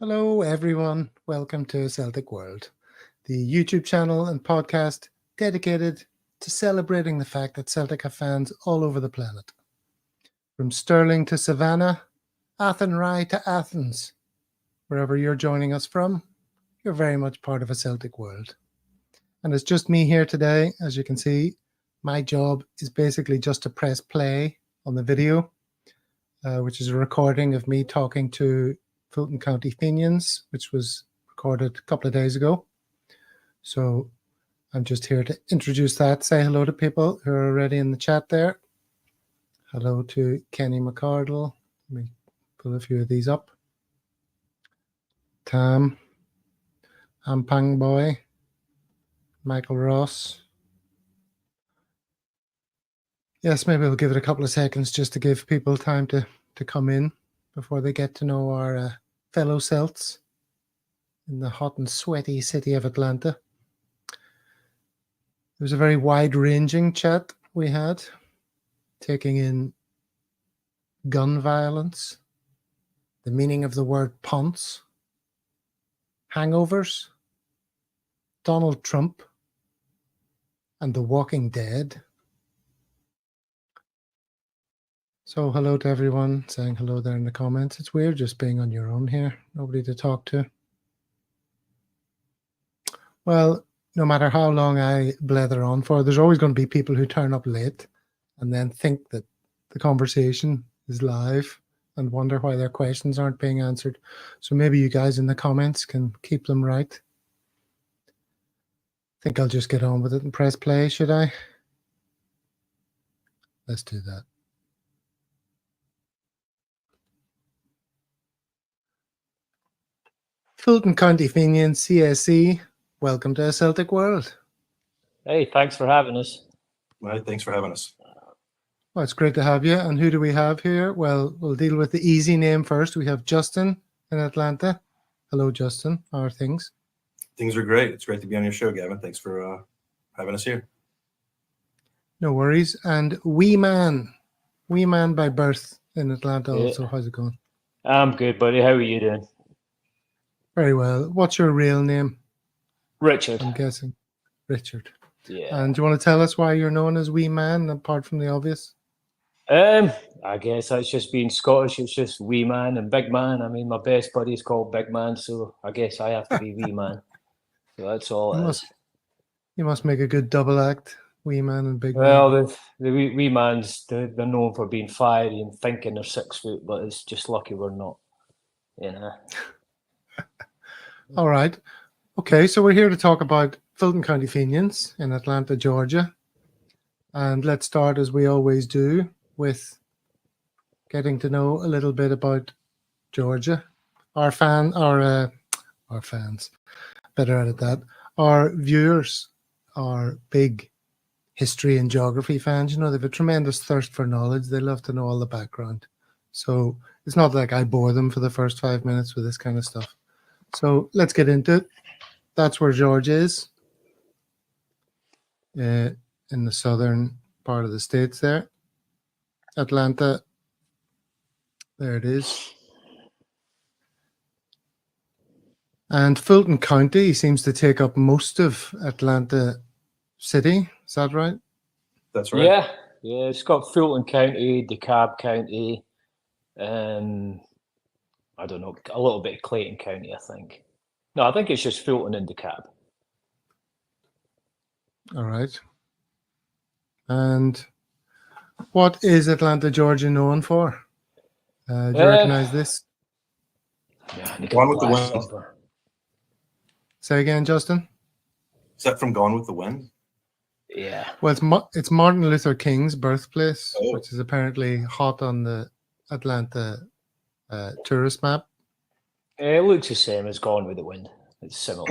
Hello, everyone. Welcome to Celtic World, the YouTube channel and podcast dedicated to celebrating the fact that Celtic have fans all over the planet. From Stirling to Savannah, Athenry to Athens, wherever you're joining us from, you're very much part of a Celtic world. And it's just me here today. As you can see, my job is basically just to press play on the video, which is a recording of me talking to Fulton County Fenians, which was recorded a couple of days ago. So I'm just here to introduce that, say hello to people who are already in the chat there. Hello to Kenny McCardle. Let me pull a few of these up. Tam, Ampang Boy, Michael Ross. Yes, maybe we'll give it a couple of seconds just to give people time to come in before they get to know our fellow Celts in the hot and sweaty city of Atlanta. It was a very wide-ranging chat we had, taking in gun violence, the meaning of the word ponce, hangovers, Donald Trump, and The Walking Dead. So hello to everyone saying hello there in the comments. It's weird just being on your own here. Nobody to talk to. Well, no matter how long I blether on for, there's always going to be people who turn up late and then think that the conversation is live and wonder why their questions aren't being answered. So maybe you guys in the comments can keep them right. I think I'll just get on with it and press play, should I? Let's do that. Fulton County Fenians CSC, welcome to Celtic World. Hey, thanks for having us. Right, thanks for having us. Well, it's great to have you. And who do we have here? Well, we'll deal with the easy name first. We have Justin in Atlanta. Hello, Justin. How are things? Things are great. It's great to be on your show, Gavin. Thanks for having us here. No worries. And Wee Man by birth in Atlanta also. How's it going? I'm good, buddy. How are you doing? Very well. What's your real name? Richard. I'm guessing. Richard. Yeah. And do you want to tell us why you're known as Wee Man, apart from the obvious? I guess that's just being Scottish. It's just Wee Man and Big Man. I mean, my best buddy's called Big Man, so I guess I have to be Wee Man. So that's all it is. You must make a good double act, Wee Man and Big Man. Well, the Wee Man's, they're known for being fiery and thinking they're 6 foot, but it's just lucky we're not, you know. All right. Okay, so we're here to talk about Fulton County Fenians in Atlanta, Georgia. And let's start, as we always do, with getting to know a little bit about Georgia. Our fans, better at that. Our viewers are big history and geography fans. You know, they have a tremendous thirst for knowledge. They love to know all the background. So it's not like I bore them for the first 5 minutes with this kind of stuff. So let's get into it. That's where Georgia is, in the southern part of the states there. Atlanta, there it is. And Fulton County seems to take up most of Atlanta City. Is that right? That's right. Yeah. It's got Fulton County, DeKalb County, I don't know, a little bit of Clayton County, I think. No, I think it's just Fulton and DeKalb. All right. And what is Atlanta, Georgia known for? Do you recognize this? Yeah, Gone with the Wind. Say again, Justin? Is that from Gone with the Wind? Yeah. Well, it's Martin Luther King's birthplace, which is apparently hot on the Atlanta tourist map. It looks the same as Gone with the Wind. It's similar.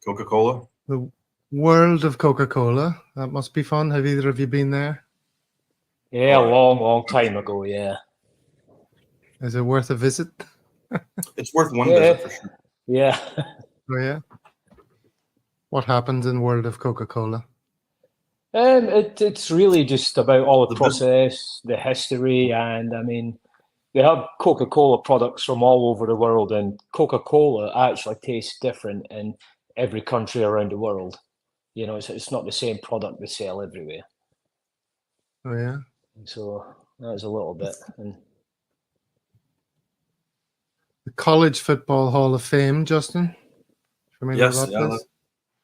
Coca-Cola? The world of Coca-Cola. That must be fun. Have either of you been there? Yeah, a long time ago, yeah. Is it worth a visit? It's worth one visit for sure. Yeah. Oh, yeah? What happens in world of Coca-Cola? It's really just about all the process, the history, and I mean, they have Coca-Cola products from all over the world, and Coca-Cola actually tastes different in every country around the world. You know, it's not the same product they sell everywhere. Oh yeah. So that's a little bit. And The College Football Hall of Fame, Justin. Familiar Yes, with yeah, this?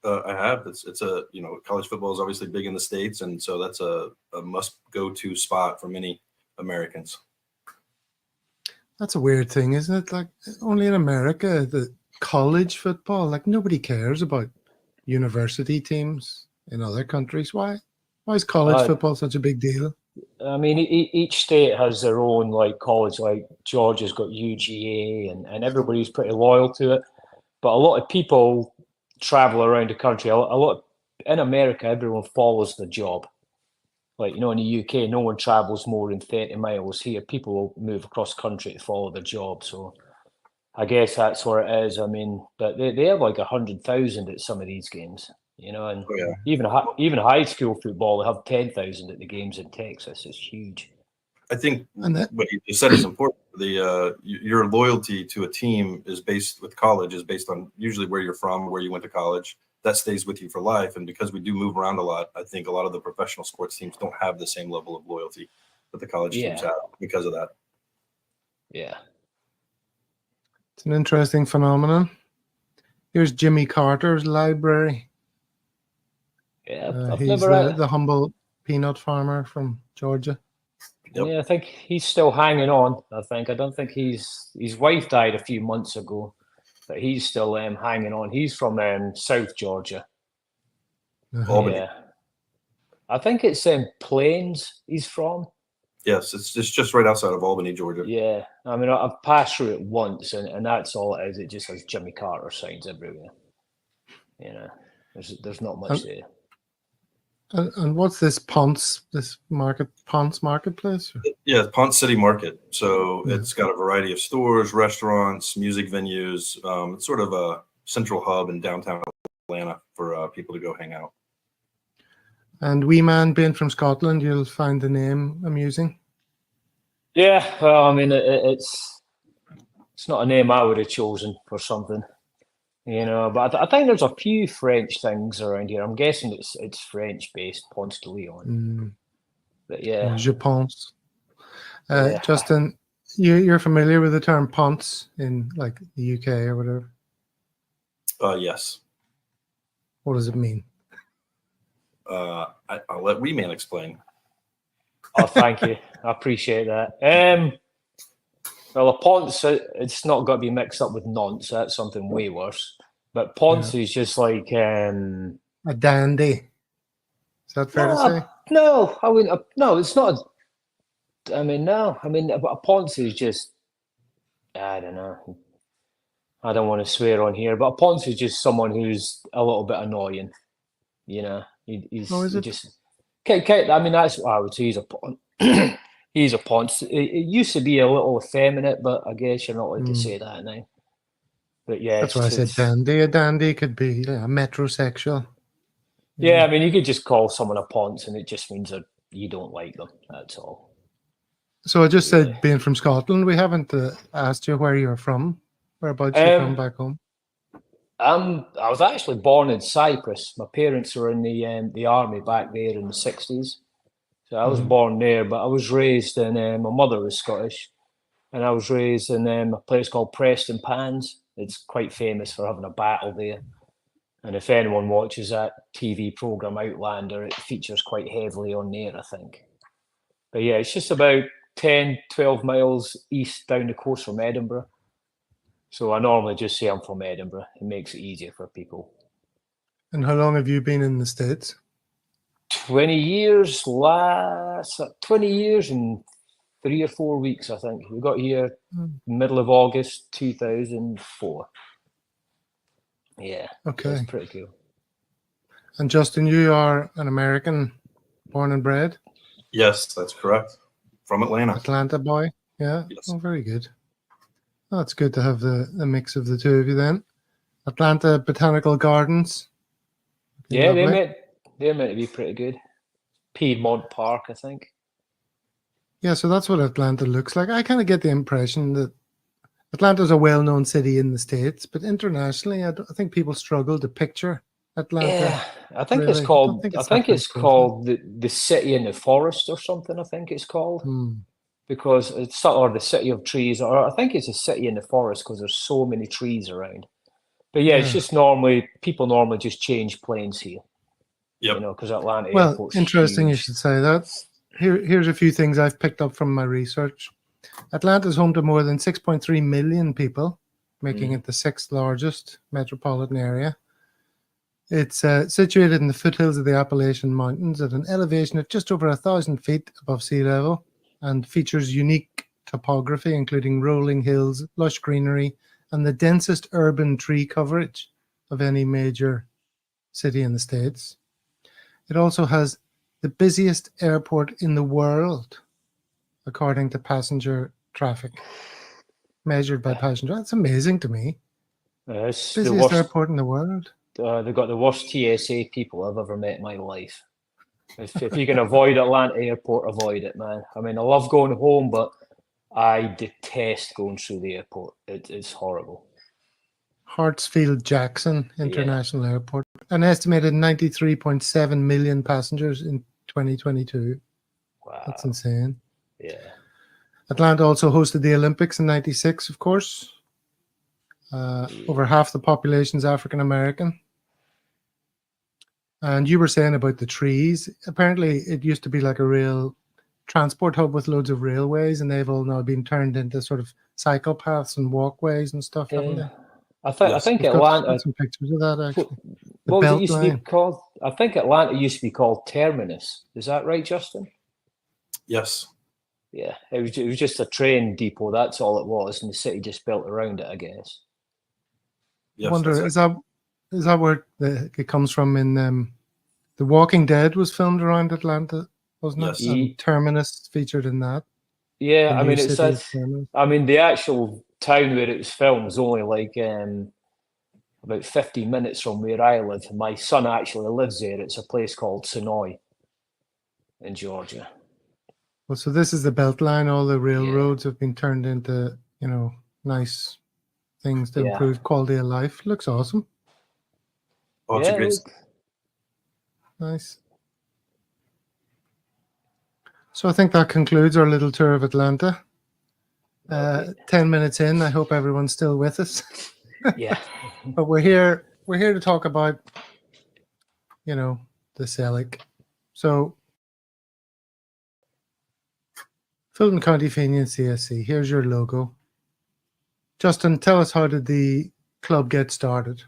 I have. It's a, college football is obviously big in the States, and so that's a must go to spot for many Americans. That's a weird thing, isn't it? Like only in America, the college football, like nobody cares about university teams in other countries. Why? Why is college football such a big deal? I mean, each state has their own like college. Like Georgia's got UGA, and everybody's pretty loyal to it. But a lot of people travel around the country. A lot in America, everyone follows the job. Like, in the UK, no one travels more than 30 miles. Here, people will move across country to follow the job. So I guess that's where it is. I mean, but they have like 100,000 at some of these games, and Oh, yeah. even high school football, they have 10,000 at the games in Texas. It's huge. I think what you said is important. Your loyalty to a team is based on usually where you're from, where you went to college. That stays with you for life. And because we do move around a lot, I think a lot of the professional sports teams don't have the same level of loyalty that the college teams have because of that. Yeah. It's an interesting phenomenon. Here's Jimmy Carter's library. Yeah, I've he's never the humble peanut farmer from Georgia. Yep. Yeah, I think he's still hanging on. I don't think his wife died a few months ago, but he's still hanging on. He's from South Georgia. Albany. Yeah, I think it's Plains. He's from. Yes, it's just right outside of Albany, Georgia. Yeah, I mean, I've passed through it once, and that's all it is. It just has Jimmy Carter signs everywhere. There's not much there. And what's this Ponce marketplace? Yeah, Ponce City Market. So it's got a variety of stores, restaurants, music venues. It's sort of a central hub in downtown Atlanta for people to go hang out. And wee man being from Scotland, you'll find the name amusing. Yeah, well, I mean, it's not a name I would have chosen for something. But I think there's a few French things around here. I'm guessing it's French-based, Ponce de Leon. But yeah. Je pense. Justin, you're familiar with the term Ponce in like the UK or whatever? Yes. What does it mean? I'll let Wee Man explain. Oh, thank you. I appreciate that. Well, a Ponce, it's not got to be mixed up with nonce. That's something way worse. But Ponce is just like a dandy. Is that fair to say? No, I mean, no, it's not. No. I mean, a Ponce is just, I don't know. I don't want to swear on here, but a Ponce is just someone who's a little bit annoying. He's just. I mean, that's what I would say. He's a Ponce. He's a Ponce. It used to be a little effeminate, but I guess you're not allowed to say that now. But yeah, that's why I said dandy. A dandy could be a metrosexual. Yeah, I mean, you could just call someone a Ponce, and it just means that you don't like them. That's all. So I just said being from Scotland. We haven't asked you where you're from. Whereabouts you're from back home? I was actually born in Cyprus. My parents were in the army back there in the 60s. So I was born there, but I was raised in, my mother was Scottish, and I was raised in a place called Preston Pans. It's quite famous for having a battle there. And if anyone watches that TV programme Outlander, it features quite heavily on there, I think. But yeah, it's just about 10, 12 miles east down the coast from Edinburgh. So I normally just say I'm from Edinburgh. It makes it easier for people. And how long have you been in the States? 20 years and 3 or 4 weeks, I think. We got here middle of August 2004. Yeah. Okay. That's pretty cool. And Justin, you are an American, born and bred? Yes, that's correct. From Atlanta. Atlanta boy? Yeah. Yes. Oh, very good. Oh, it's good to have the mix of the two of you then. Atlanta Botanical Gardens. Yeah, they're meant to be pretty good. Piedmont Park, I think. Yeah, so that's what Atlanta looks like. I kind of get the impression that Atlanta's a well-known city in the States, but internationally, I think people struggle to picture Atlanta. Yeah, I think really. it's called. I think that it's called the city in the forest or something. I think it's called because it's or the city of trees, or I think it's a city in the forest because there's so many trees around. But yeah, it's just people normally just change planes here. Yep. You know, because Atlanta Well, Airport's interesting huge. you should say that. Here's a few things I've picked up from my research. Atlanta is home to more than 6.3 million people, making it the 6th largest metropolitan area. It's situated in the foothills of the Appalachian Mountains at an elevation of just over 1,000 feet above sea level, and features unique topography, including rolling hills, lush greenery, and the densest urban tree coverage of any major city in the States. It also has the busiest airport in the world, according to passenger traffic, measured by passenger. That's amazing to me. It's Busiest the worst. airport in the world. They've got the worst TSA people I've ever met in my life. If you can avoid Atlanta Airport, avoid it, man. I mean, I love going home, but I detest going through the airport. It's horrible. Hartsfield-Jackson International Airport, an estimated 93.7 million passengers in 2022. Wow. That's insane. Yeah. Atlanta also hosted the Olympics in '96, of course. Over half the population is African American. And you were saying about the trees. Apparently, it used to be like a real transport hub with loads of railways, and they've all now been turned into sort of cycle paths and walkways and stuff, haven't they? I think We've Atlanta. got some pictures of that, actually. What was it used to be called? I think Atlanta used to be called Terminus. Is that right, Justin? Yes. Yeah, it was just a train depot. That's all it was, and the city just built around it, I guess. Yes, I wonder, is that where it comes from? In The Walking Dead was filmed around Atlanta, wasn't it? Yes. And Terminus featured in that. Yeah, I mean, it says. I mean, the actual town where it was filmed was only like about 50 minutes from where I live. My son actually lives there. It's a place called Sonoy in Georgia. Well, so this is the Beltline. All the railroads have been turned into, nice things to improve quality of life. Looks awesome. Oh, it's a great. Nice. So I think that concludes our little tour of Atlanta. 10 minutes in. I hope everyone's still with us. Yeah. But we're here to talk about, the Celtic. So Fulton County Fenians CSC. Here's your logo. Justin, tell us, how did the club get started?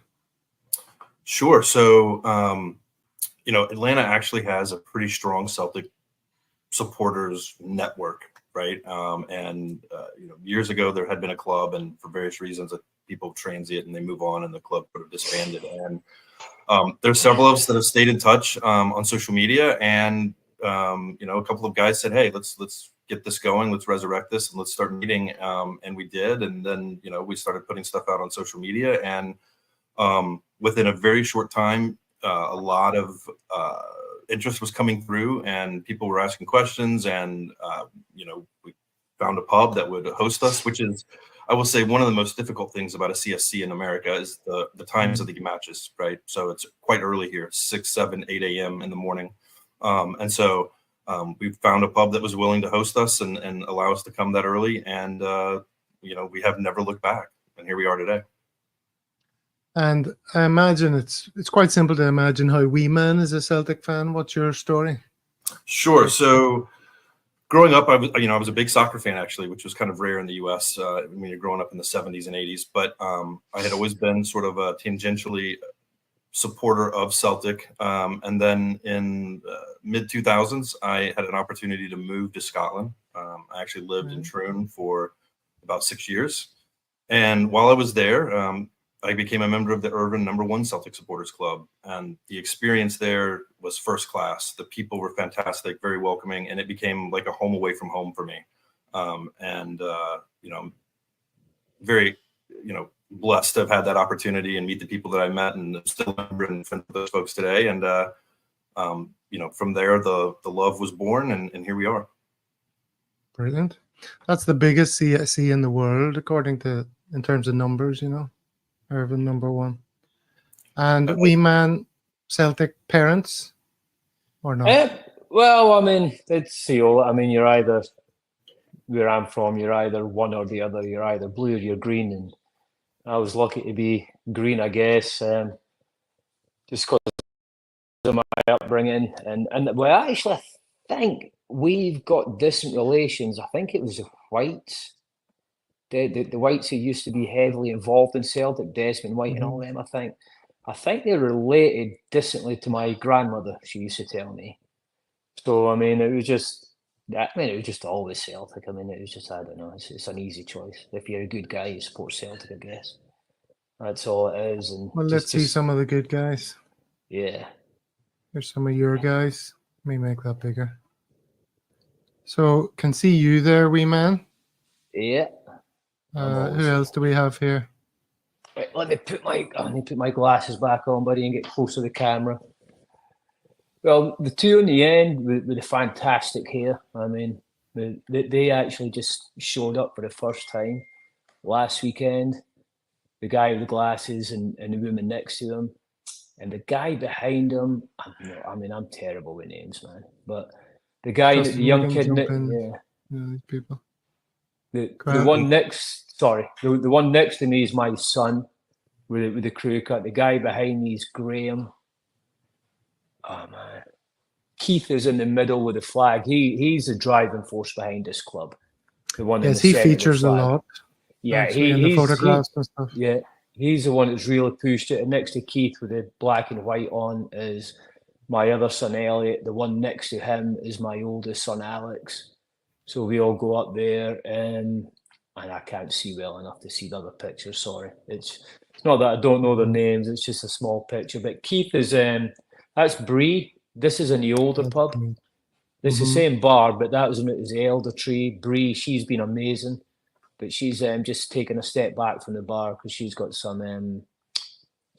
Sure. So, Atlanta actually has a pretty strong Celtic supporters network, right? Years ago there had been a club, and for various reasons that people transient and they move on, and the club sort of disbanded. And there's several of us that have stayed in touch on social media, and a couple of guys said, "Hey, let's get this going. Let's resurrect this, and let's start meeting." And we did, and then we started putting stuff out on social media, and within a very short time, a lot of interest was coming through, and people were asking questions, and we found a pub that would host us, which is, I will say, one of the most difficult things about a CSC in America is the times of the matches, right? So it's quite early here, 6, 7, 8 a.m. in the morning. And so we found a pub that was willing to host us and allow us to come that early. And, we have never looked back, and here we are today. And I imagine it's quite simple to imagine how wee man is a Celtic fan. What's your story? Sure. So growing up, I was a big soccer fan, actually, which was kind of rare in the U.S. When you're growing up in the 70s and 80s. But I had always been sort of a tangentially supporter of Celtic. And then in mid 2000s, I had an opportunity to move to Scotland. I actually lived in Troon for about 6 years. And while I was there, I became a member of the Irvine #1 Celtic Supporters Club, and the experience there was first class. The people were fantastic, very welcoming, and it became like a home away from home for me. Very, blessed to have had that opportunity and meet the people that I met, and still remember and friends with those folks today. And from there, the love was born, and here we are. Brilliant. That's the biggest CSC in the world, according to, in terms of numbers, you know. Irvine #1. And wee man, Celtic parents or not? Well, I mean, it's I mean, you're either where I'm from, you're either one or the other. You're either blue or you're green, and I was lucky to be green, I guess, just because of my upbringing. And well, actually, I think we've got decent relations. I think it was the Whites. The Whites who used to be heavily involved in Celtic, Desmond White and all them, I think they're related decently to my grandmother, she used to tell me. So, I mean, it was just always Celtic. I mean, it was just, I don't know, it's an easy choice. If you're a good guy, you support Celtic, I guess. That's all it is. And Well, let's see some of the good guys. Yeah. Here's some of your guys. Let me make that bigger. So, can see you there, wee man. Yeah. Who else do we have here? Right, let me put my glasses back on, buddy, and get close to the camera. Well, the two in the end with the fantastic hair. I mean, they actually just showed up for the first time last weekend. The guy with the glasses and the woman next to him, and the guy behind him. I mean, I'm terrible with names, man. But the guy, the young kid, these people. The one next, sorry, the one next to me is my son with the crew cut. The guy behind me is Graham. Oh man, Keith is in the middle with the flag. He's the driving force behind this club. The one. Yes, he features a lot. Yeah, he's in the photographs and stuff. Yeah, he's the one that's really pushed it. And next to Keith with the black and white on is my other son Elliot. The one next to him is my oldest son Alex. So we all go up there, and I can't see well enough to see the other pictures. Sorry, it's not that I don't know their names. It's just a small picture. But Keith is that's Bree. This is in the older pub. It's the same bar, but that was when it was the Elder Tree. Bree, she's been amazing, but she's just taken a step back from the bar because she's got some.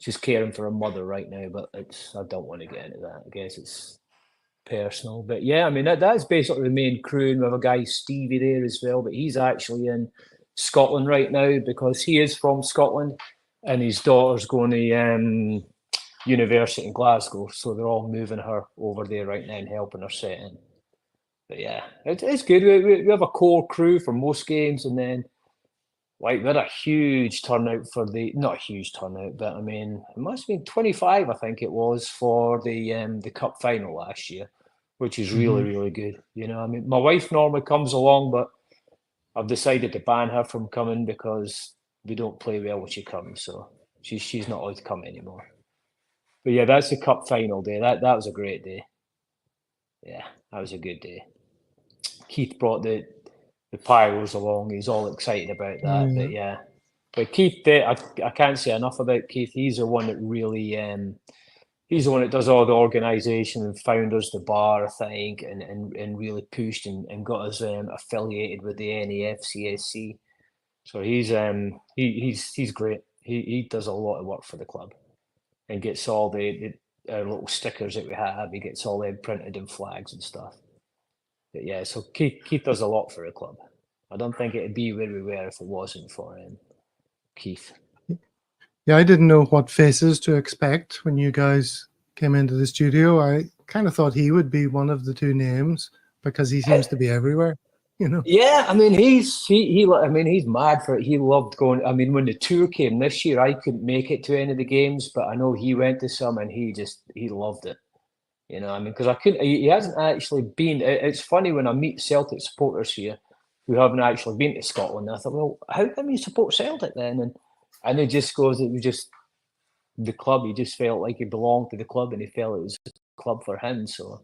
She's caring for her mother right now, but I don't want to get into that. I guess it's personal, but yeah, I mean that's basically the main crew. And we have a guy Stevie there as well, but he's actually in Scotland right now because he is from Scotland, and his daughter's going to university in Glasgow, so they're all moving her over there right now and helping her set in. But yeah, it's good. We have a core crew for most games, and then we had a huge turnout for not a huge turnout, but I mean it must have been 25, I think it was, for the cup final last year, which is really, really good. You know, I mean, my wife normally comes along, but I've decided to ban her from coming because we don't play well when she comes. So she's not allowed to come anymore. But yeah, that's the cup final day. That was a great day. Yeah, that was a good day. Keith brought the pyros along. He's all excited about that. But yeah, but Keith, I can't say enough about Keith. He's the one that really he's the one that does all the organisation and found us the bar, I think, and really pushed and got us affiliated with the NAF CSC. So he's great. He does a lot of work for the club and gets all the little stickers that we have. He gets all them printed in flags and stuff. But yeah, so Keith does a lot for the club. I don't think it'd be where we were if it wasn't for Keith. Yeah, I didn't know what faces to expect when you guys came into the studio. I kind of thought he would be one of the two names because he seems to be everywhere, you know. Yeah, I mean he's mad for it. He loved going. I mean, when the tour came this year, I couldn't make it to any of the games, but I know he went to some and he loved it. You know, I mean, because he hasn't actually been. It's funny when I meet Celtic supporters here who haven't actually been to Scotland. I thought, well, how come you support Celtic then? And it just goes, it was just the club. He just felt like he belonged to the club and he felt it was a club for him. So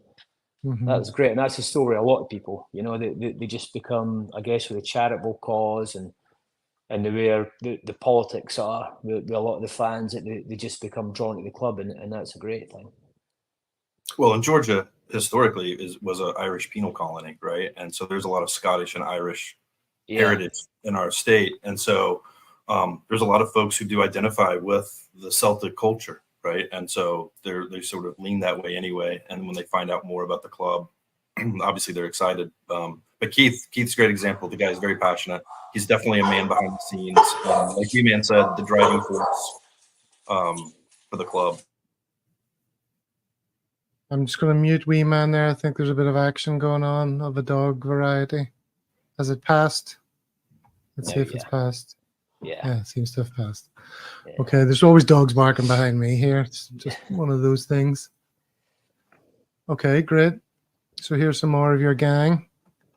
that was great. And that's the story of a lot of people, you know, they just become, I guess, with a charitable cause and the way the politics are, with a lot of the fans, that they just become drawn to the club, and that's a great thing. Well, in Georgia, historically, was an Irish penal colony, right? And so there's a lot of Scottish and Irish heritage in our state. And so there's a lot of folks who do identify with the Celtic culture, right? And so they sort of lean that way anyway. And when they find out more about the club, obviously they're excited. But but Keith's a great example. The guy's very passionate. He's definitely a man behind the scenes. Like Wee-Man said, the driving force for the club. I'm just going to mute Wee Man there. I think there's a bit of action going on of a dog variety. Has it passed? Let's see if it's passed. Yeah, it seems to have passed. Yeah. Okay, there's always dogs barking behind me here. It's just one of those things. Okay, great. So here's some more of your gang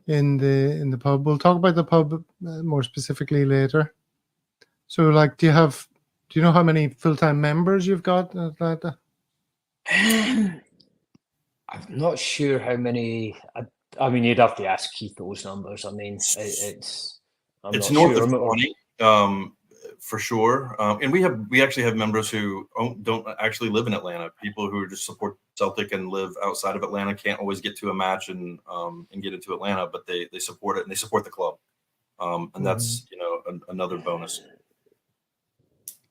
in the pub. We'll talk about the pub more specifically later. So, like, do you know how many full-time members you've got in Atlanta? I'm not sure how many. I mean, you'd have to ask Keith those numbers. I mean, it's north of 20, for sure. And we actually have members who don't actually live in Atlanta. People who just support Celtic and live outside of Atlanta can't always get to a match and get into Atlanta, but they support it and they support the club. And that's another bonus.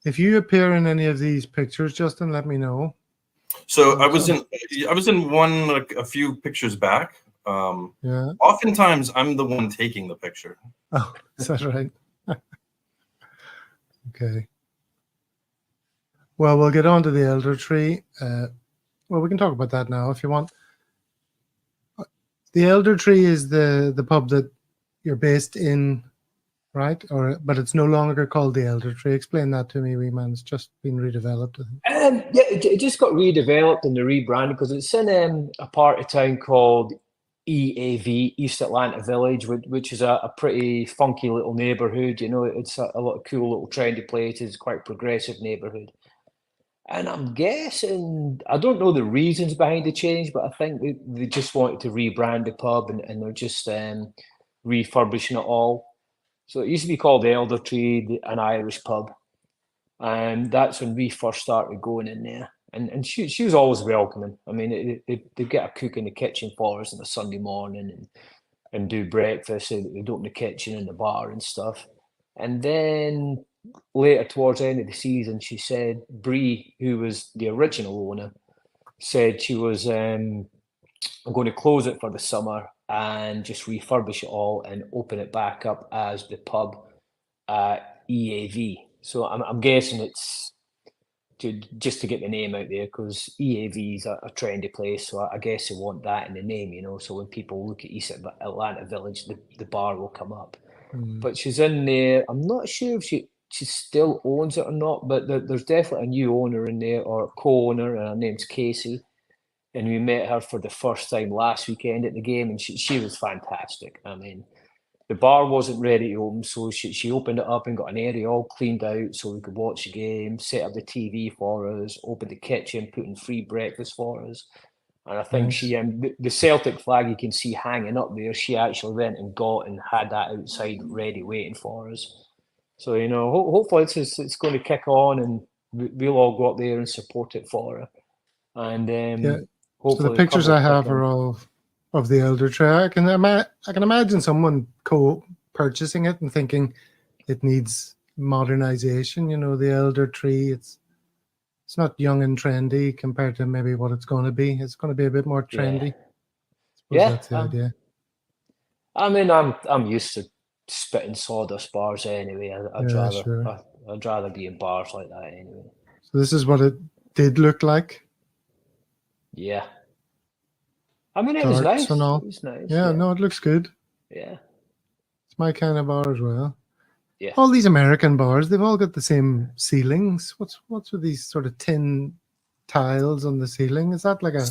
If you appear in any of these pictures, Justin, let me know. So I was in one a few pictures back. Yeah. Oftentimes I'm the one taking the picture. Oh, is that right? Okay. Well, we'll get on to the elder tree. Well, we can talk about that now if you want. The elder tree is the pub that you're based in, right? But it's no longer called the elder tree. Explain that to me, wee man. It's just been redeveloped. It just got redeveloped and rebranded because it's in a part of town called EAV, East Atlanta Village, which is a pretty funky little neighborhood. It's a lot of cool little trendy places, quite progressive neighborhood. And I'm guessing, I don't know the reasons behind the change, but I think they just wanted to rebrand the pub and they're just refurbishing it all. So it used to be called the Elder Tree, an Irish pub. And that's when we first started going in there. And she was always welcoming. I mean, they'd get a cook in the kitchen for us on a Sunday morning and do breakfast. They'd open the kitchen and the bar and stuff. And then later towards the end of the season, she said, Bree, who was the original owner, said she was going to close it for the summer and just refurbish it all and open it back up as the pub EAV. So I'm guessing it's just to get the name out there because EAV is a trendy place. So I guess they want that in the name, So when people look at East Atlanta Village, the bar will come up. But she's in there. I'm not sure if she still owns it or not, but there's definitely a new owner in there or co-owner, and her name's Casey. And we met her for the first time last weekend at the game, and she was fantastic. I mean, the bar wasn't ready to open, so she opened it up and got an area all cleaned out so we could watch the game, set up the TV for us, opened the kitchen, put in free breakfast for us. And I think she the Celtic flag you can see hanging up there, she actually went and got and had that outside ready waiting for us. So, hopefully it's going to kick on and we'll all go up there and support it for her. And so the pictures I have are all of the elder tree. I can imagine someone purchasing it and thinking it needs modernization. The elder tree, it's not young and trendy compared to maybe what it's going to be. It's going to be a bit more trendy. Yeah, that's the idea. I mean, I'm used to spitting sawdust bars anyway. I'd rather be in bars like that anyway. So this is what it did look like. Yeah. I mean, it was nice. And all. It was nice. Yeah, no, it looks good. Yeah. It's my kind of bar as well. Yeah. All these American bars, they've all got the same ceilings. What's with these sort of tin tiles on the ceiling? Is that like a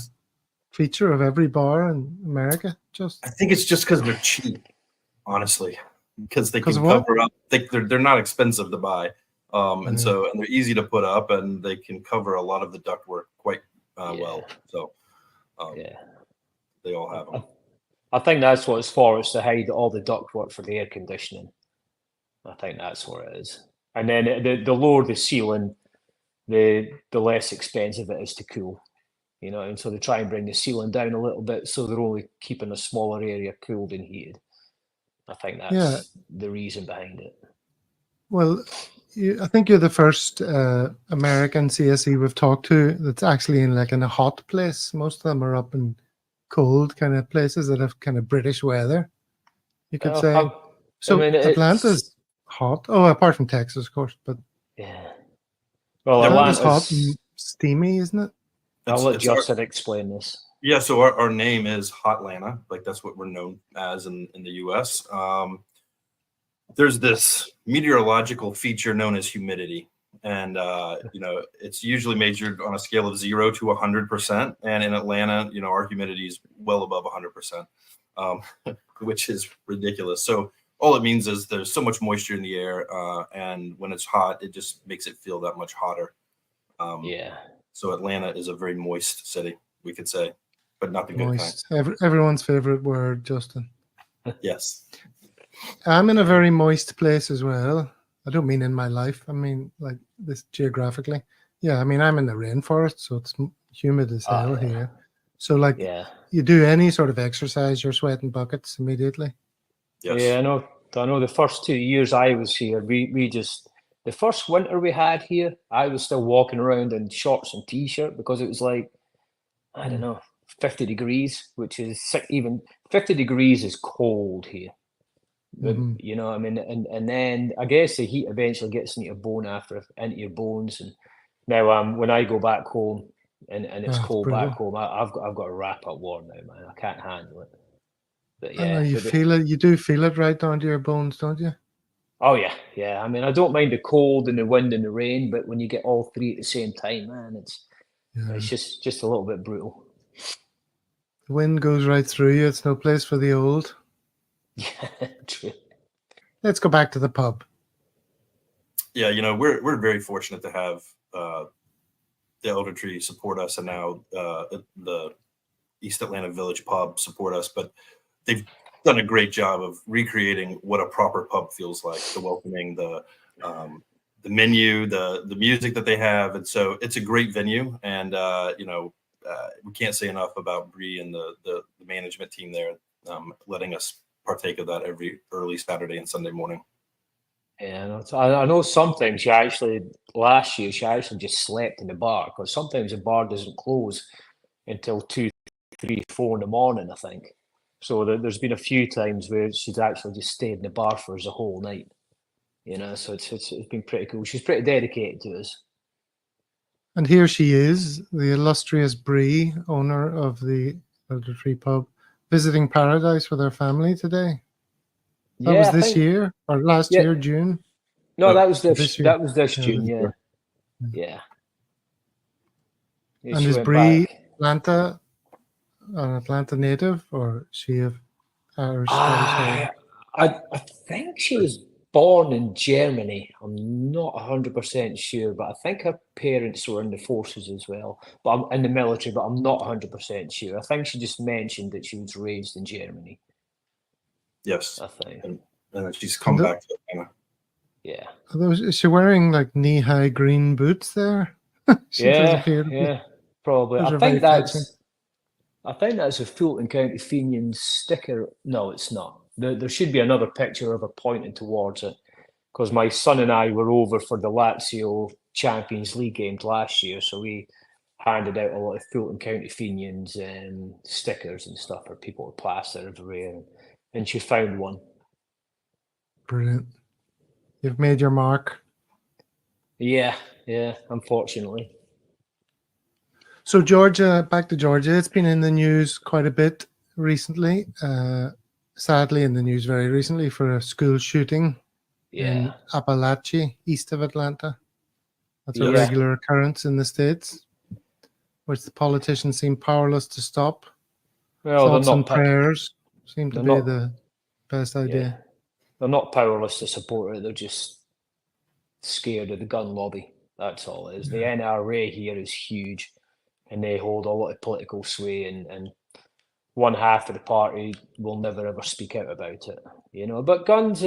feature of every bar in America? I think it's just because they're cheap, honestly. Because they can cover up. They're not expensive to buy. And they're easy to put up and they can cover a lot of the ductwork quite well. So they all have them. I think that's what it's for. It's to hide all the ductwork for the air conditioning. I think that's what it is. And then the lower the ceiling, the less expensive it is to cool. And so they try and bring the ceiling down a little bit so they're only keeping a smaller area cooled and heated. I think that's the reason behind it. Well, I think you're the first American CSC we've talked to that's actually in a hot place. Most of them are up in cold kind of places that have kind of British weather. you could Well, say. So mean, Atlanta's hot. Oh, apart from Texas, of course, but yeah. Well, Atlanta's hot Atlanta's. and steamy, isn't it? I'll let It's our, Justin explain this. yeah, so our name is Hotlanta, like that's what we're known as in the US. There's this meteorological feature known as humidity. And, it's usually measured on a scale of 0 to 100%. And in Atlanta, our humidity is well above 100%, which is ridiculous. So all it means is there's so much moisture in the air. And when it's hot, it just makes it feel that much hotter. Yeah. So Atlanta is a very moist city, we could say, but not the good kind. Moist. Everyone's favorite word, Justin. Yes. I'm in a very moist place as well. I don't mean in my life. I mean like this geographically. Yeah, I mean I'm in the rainforest, so it's humid as hell here. So like, you do any sort of exercise, you're sweating buckets immediately. Yes. Yeah, I know. The first 2 years I was here, we just the first winter we had here, I was still walking around in shorts and t-shirt because it was like, I don't know, 50 degrees, which is even 50 degrees is cold here. You know, I mean, and then I guess the heat eventually gets into your bones. And now, when I go back home and it's cold back home, I've got to wrap up warm now, man. I can't handle it. But yeah, you feel it. You do feel it right down to your bones, don't you? Oh yeah. I mean, I don't mind the cold and the wind and the rain, but when you get all three at the same time, man, it's just a little bit brutal. The wind goes right through you. It's no place for the old. Yeah, true. Let's go back to the pub. Yeah, we're very fortunate to have the Elder Tree support us, and now the East Atlanta Village Pub support us. But they've done a great job of recreating what a proper pub feels like: the welcoming, the menu, the music that they have, and so it's a great venue. And we can't say enough about Bree and the management team there, letting us partake of that every early Saturday and Sunday morning. Yeah, I know sometimes last year she actually just slept in the bar, because sometimes the bar doesn't close until 2, 3, 4 in the morning, I think. So there's been a few times where she's actually just stayed in the bar for us the whole night. So it's been pretty cool. She's pretty dedicated to us. And here she is, the illustrious Bree, owner of the Elder Tree Pub, visiting paradise with her family today. That was this year or last year, June? No, that was this year. June, yeah. Yeah. And is Bree an Atlanta native, or is she of Irish, Scottish? I think she was born in Germany. I'm not 100% sure, but I think her parents were in the forces as well, but I'm in the military, but I'm not 100% sure. I think she just mentioned that she was raised in Germany. Yes. I think. And then she's come back to Atlanta. Yeah. Is she wearing like knee-high green boots there? Yeah, probably. I think that's a Fulton County Fenians sticker. No, it's not. There should be another picture of her pointing towards it, because my son and I were over for the Lazio Champions League games last year, so we handed out a lot of Fulton County Fenians stickers and stuff for people to plaster everywhere, and she found one. Brilliant. You've made your mark. Yeah, unfortunately. So Georgia, back to Georgia, it's been in the news quite a bit recently. Sadly, in the news very recently for a school shooting in Appalachia, east of Atlanta. That's a regular occurrence in the States, which the politicians seem powerless to stop. Well, thoughts and prayers seem to be the best idea. Yeah. They're not powerless to support it. They're just scared of the gun lobby. That's all it is. The NRA here is huge, and they hold a lot of political sway, and one half of the party will never ever speak out about it. But guns,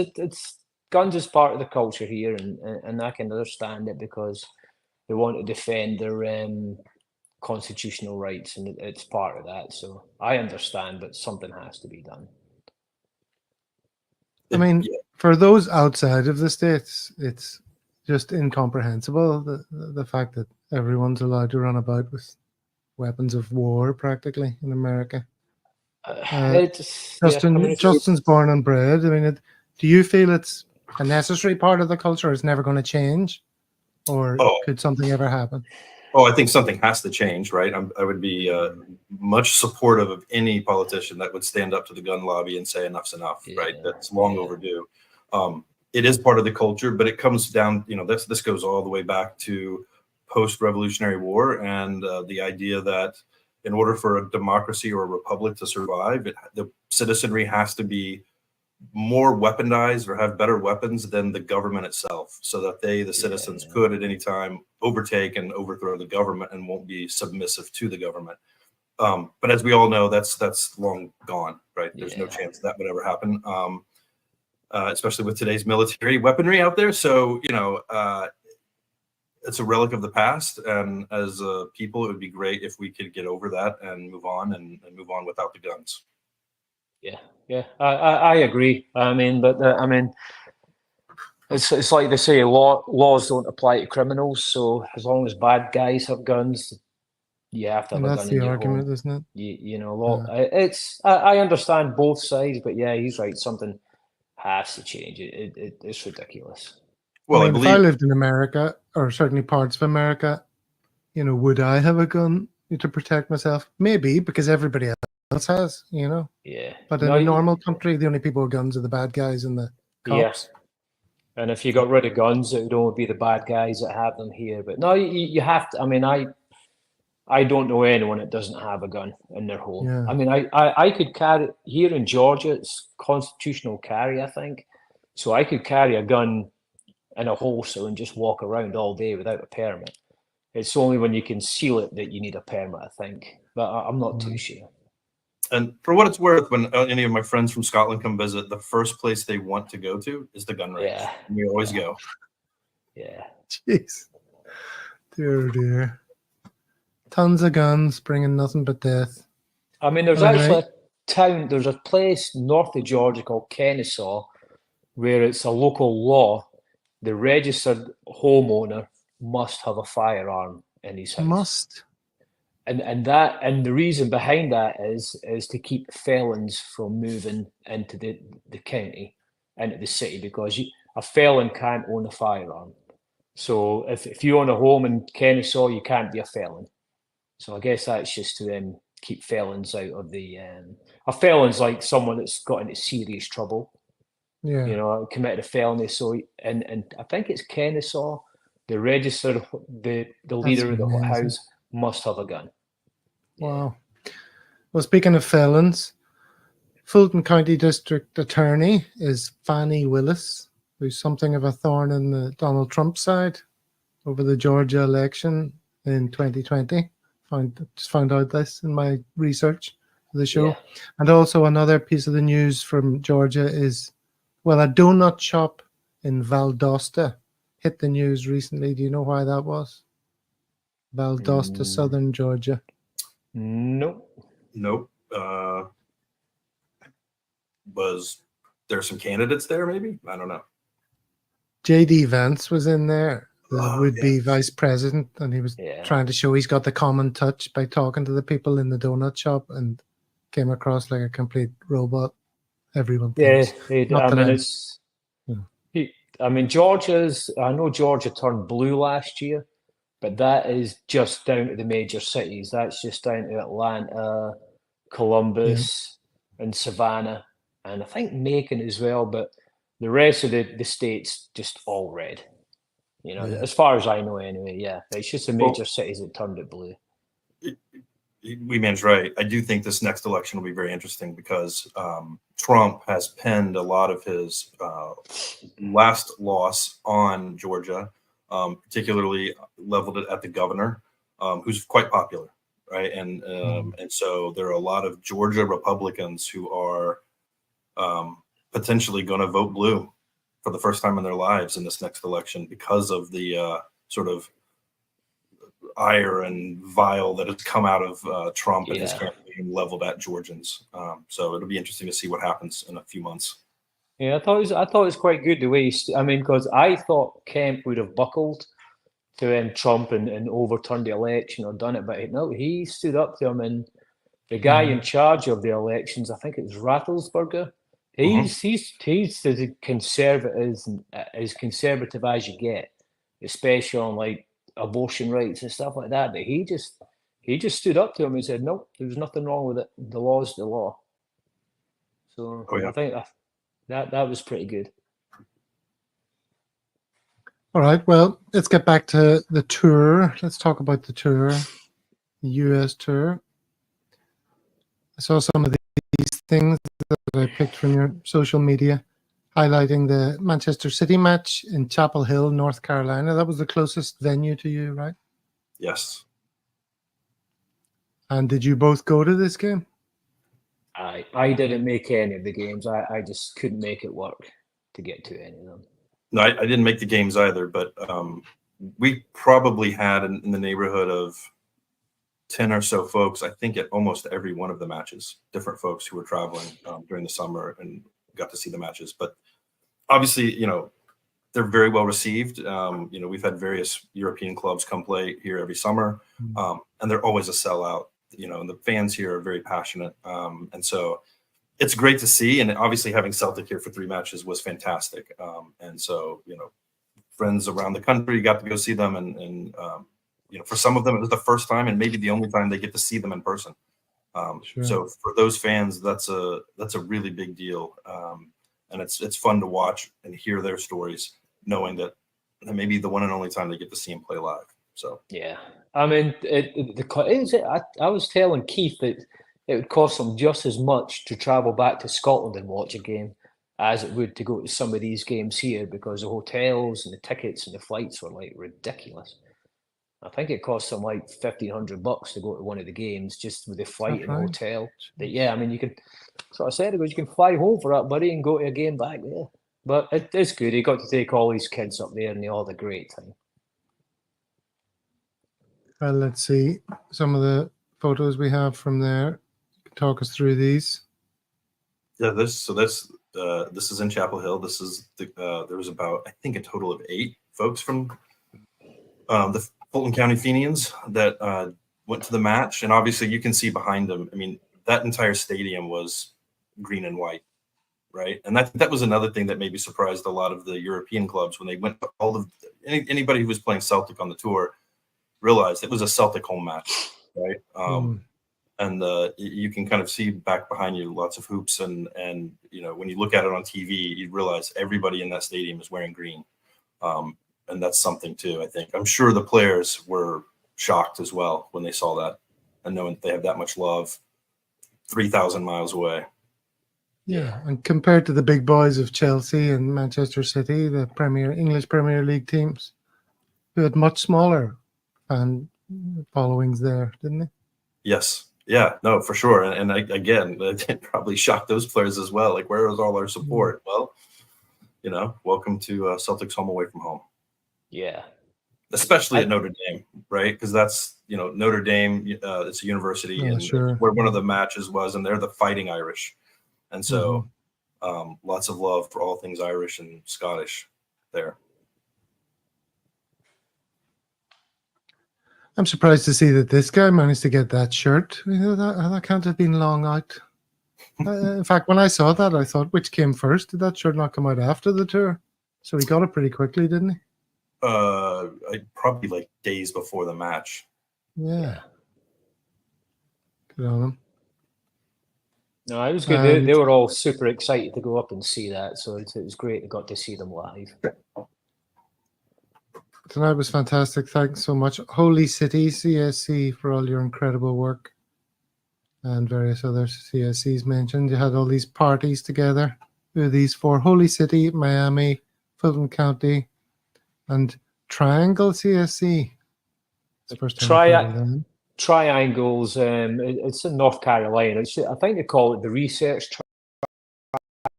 guns is part of the culture here, and I can understand it, because they want to defend their constitutional rights, and it's part of that. So I understand, but something has to be done. I mean, for those outside of the States, it's just incomprehensible, the fact that everyone's allowed to run about with weapons of war practically in America. Justin's born and bred. I mean, do you feel it's a necessary part of the culture? It's never going to change, or could something ever happen? Oh, I think something has to change, right? I would be much supportive of any politician that would stand up to the gun lobby and say enough's enough, right? That's long overdue. It is part of the culture, but it comes down, this goes all the way back to post-Revolutionary War and the idea that in order for a democracy or a republic to survive, the citizenry has to be more weaponized or have better weapons than the government itself, so that the citizens could at any time overtake and overthrow the government and won't be submissive to the government. But as we all know, that's long gone, right? There's no chance that would ever happen, especially with today's military weaponry out there. So, it's a relic of the past, and as people, it would be great if we could get over that and move on and move on without the guns. Yeah, I agree. It's like they say, laws don't apply to criminals. So as long as bad guys have guns, you have to have a gun in your home. That's the argument, isn't it? I understand both sides, but yeah, he's right. Something has to change. It's ridiculous. Well, if I lived in America, or certainly parts of America, would I have a gun to protect myself? Maybe, because everybody else has, Yeah. But in a normal country, the only people with guns are the bad guys and the cops. Yeah. And if you got rid of guns, it would only be the bad guys that have them here. But no, you have to. I don't know anyone that doesn't have a gun in their home. Yeah. I could carry, here in Georgia, it's constitutional carry, I think. So I could carry a gun in a holster and just walk around all day without a permit. It's only when you conceal it that you need a permit, I think. But I'm not too sure. And for what it's worth, when any of my friends from Scotland come visit, the first place they want to go to is the gun range. Yeah. And we always go. Yeah. Jeez. Dear. Tons of guns, bringing nothing but death. There's actually a town, there's a place north of Georgia called Kennesaw, where it's a local law. The registered homeowner must have a firearm in his house. Must. And the reason behind that is to keep felons from moving into the county, into the city, because a felon can't own a firearm. So if you own a home in Kennesaw, you can't be a felon. So I guess that's just to keep felons out of the. A felon's like someone that's got into serious trouble. Yeah. Committed a felony. So and I think it's Kennesaw. The registered the leader of the house must have a gun. Wow. Well, speaking of felons, Fulton County District Attorney is Fannie Willis, who's something of a thorn in the Donald Trump side over the Georgia election in 2020. Just found out this in my research for the show. Yeah. And also another piece of the news from Georgia is, a donut shop in Valdosta hit the news recently. Do you know why that was? Valdosta, southern Georgia. Nope. Was there some candidates there, maybe? I don't know. J.D. Vance was in there, the would-be vice president, and he was trying to show he's got the common touch by talking to the people in the donut shop, and came across like a complete robot. Everyone thinks. Georgia's. I know Georgia turned blue last year, but that is just down to the major cities. That's just down to Atlanta, Columbus, and Savannah, and I think Macon as well. But the rest of the states just all red. As far as I know, anyway. Yeah, it's just the major cities that turned it blue. Weeman's right. I do think this next election will be very interesting because Trump has pinned a lot of his last loss on Georgia, particularly leveled it at the governor, who's quite popular, right? And so there are a lot of Georgia Republicans who are potentially going to vote blue for the first time in their lives in this next election because of the sort of ire and vile that has come out of Trump and his campaign leveled at Georgians. So it'll be interesting to see what happens in a few months. Yeah, I thought it was quite good the way because I thought Kemp would have buckled to Trump and overturned the election or done it, but no, he stood up to him and the guy in charge of the elections, I think it's Rattlesberger. He's as conservative as you get, especially on like abortion rights and stuff like that. But he just stood up to him and said, "No, there's nothing wrong with it. The law's the law." So I think that was pretty good. All right. Well, let's get back to the tour. Let's talk about the tour, the US tour. I saw some of these things that I picked from your social media, highlighting the Manchester City match in Chapel Hill, North Carolina. That was the closest venue to you, right? Yes. And did you both go to this game? I didn't make any of the games. I just couldn't make it work to get to any of them. No, I didn't make the games either, but we probably had in the neighborhood of 10 or so folks, I think, at almost every one of the matches, different folks who were traveling during the summer and got to see the matches. But obviously, they're very well received. We've had various European clubs come play here every summer, and they're always a sellout. And the fans here are very passionate. And so it's great to see. And obviously having Celtic here for 3 matches was fantastic. And so, friends around the country got to go see them. And for some of them, it was the first time and maybe the only time they get to see them in person. Sure. So for those fans, that's a really big deal. And it's fun to watch and hear their stories, knowing that may be the one and only time they get to see them play live. So yeah, I mean, I was telling Keith that it would cost them just as much to travel back to Scotland and watch a game as it would to go to some of these games here, because the hotels and the tickets and the flights were like ridiculous. I think it cost them like $1,500 to go to one of the games just with the flight and the hotel. But yeah, I mean, you can. So I said, you can fly home for that, buddy, and go to a game back there. But it's good. He got to take all these kids up there, and they all had a great time. Well, let's see some of the photos we have from there. Talk us through these. Yeah, this is in Chapel Hill. This is there was about, I think, a total of 8 folks from the Fulton County Fenians that went to the match, and obviously you can see behind them. I mean, that entire stadium was green and white, right? And that was another thing that maybe surprised a lot of the European clubs when they went to all of anybody who was playing Celtic on the tour realized it was a Celtic home match, right? And you can kind of see back behind you lots of hoops, and when you look at it on TV, you realize everybody in that stadium is wearing green, and that's something too. I think I'm sure the players were shocked as well when they saw that, and knowing that they have that much love 3,000 miles away. Yeah, and compared to the big boys of Chelsea and Manchester City, the English Premier League teams, who had much smaller fan followings there, didn't they? Yes. Yeah, no, for sure. And again, it probably shocked those players as well. Like, where was all our support? Well, welcome to Celtic's home away from home. Yeah. Especially at Notre Dame, right? Because that's, Notre Dame, it's a university, and sure. Where one of the matches was, and they're the Fighting Irish. And so lots of love for all things Irish and Scottish there. I'm surprised to see that this guy managed to get that shirt. That can't have been long out. In fact, when I saw that, I thought, which came first? Did that shirt not come out after the tour? So he got it pretty quickly, didn't he? Probably like days before the match. Yeah. Good on him. No, it was good. They were all super excited to go up and see that. So it was great. They got to see them live. Tonight was fantastic. Thanks so much. Holy City CSC for all your incredible work, and various other CSCs mentioned. You had all these parties together. Who are these for? Holy City, Miami, Fulton County, and Triangle CSC. It's the first time I've heard of them. Triangles. It's in North Carolina. I think they call it the Research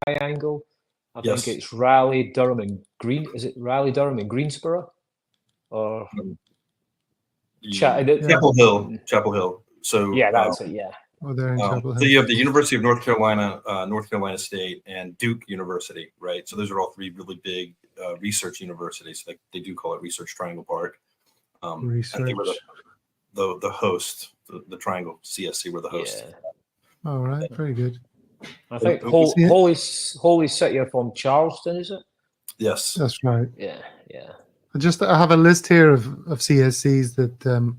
Triangle. I think it's Raleigh, Durham, and Is it Raleigh, Durham, and Greensboro? Or Chapel Hill. So yeah, that's it. Yeah. Oh, they're in Chapel Hill. So you have the University of North Carolina, North Carolina State, and Duke University, right? So those are all 3 really big research universities. They do call it Research Triangle Park. And they were the host, the Triangle CSC were the host. Yeah. All right, very good. I think See it? Holy City are from Charleston, is it? Yes. That's right. Yeah, yeah. I have a list here of CSCs that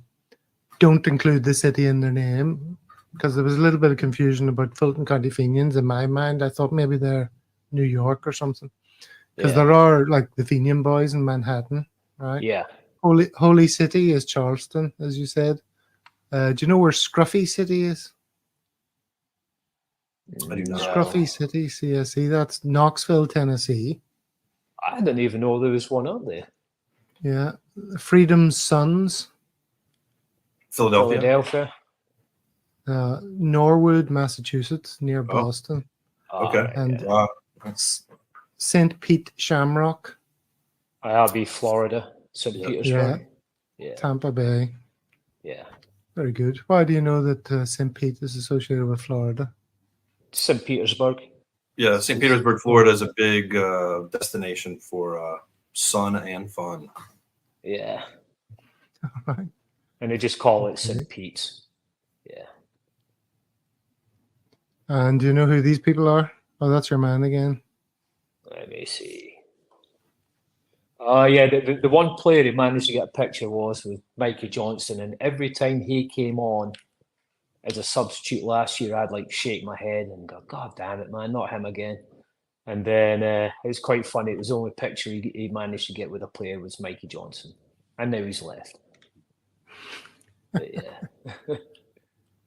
don't include the city in their name, because there was a little bit of confusion about Fulton County Fenians in my mind. I thought maybe they're New York or something, because there are like the Fenian boys in Manhattan, right? Yeah. Holy City is Charleston, as you said. Do you know where Scruffy City is? I do not. Scruffy City, CSC. That's Knoxville, Tennessee. I didn't even know there was one up there. Yeah. Freedom's Sons, Philadelphia. Norwood, Massachusetts, near Boston. Okay. And St. Pete Shamrock. I'll be Florida, St. Petersburg. Yeah. Tampa Bay. Yeah. Very good. Why do you know that St. Pete is associated with Florida? St. Petersburg. Yeah, St. Petersburg, Florida is a big destination for sun and fun. Yeah. All right. And they just call it St. Pete's. Yeah. And do you know who these people are? Oh, that's your man again. Let me see. Oh, yeah. The one player he managed to get a picture was with Mikey Johnson. And every time he came on as a substitute last year, I'd like shake my head and go, God damn it, man, not him again. And then it was quite funny. It was the only picture he managed to get with a player was Mikey Johnson. And now he's left. But yeah.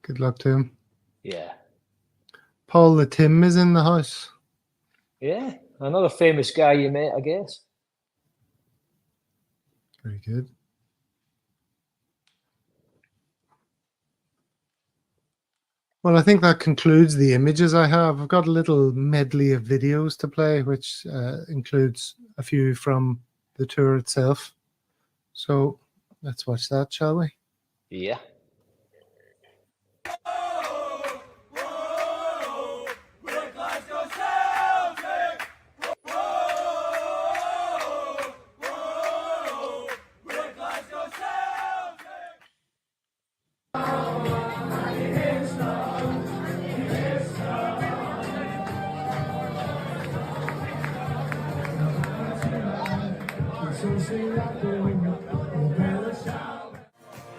Good luck to him. Yeah. Paul the Tim is in the house. Yeah. Another famous guy you met, I guess. Very good. Well, I think that concludes the images I have. I've got a little medley of videos to play, which includes a few from the tour itself. So let's watch that, shall we? Yeah.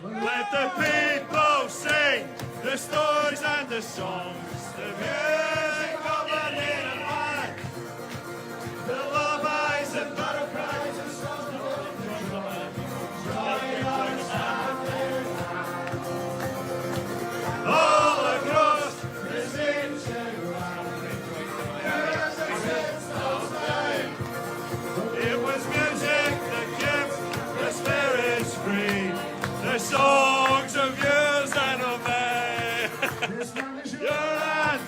Let the people sing the stories and the songs, the music of the native land, the lullabies and battle cries and songs of the all across this ancient land. It was music that kept the spirits free. The songs of years and of May. This land is your land.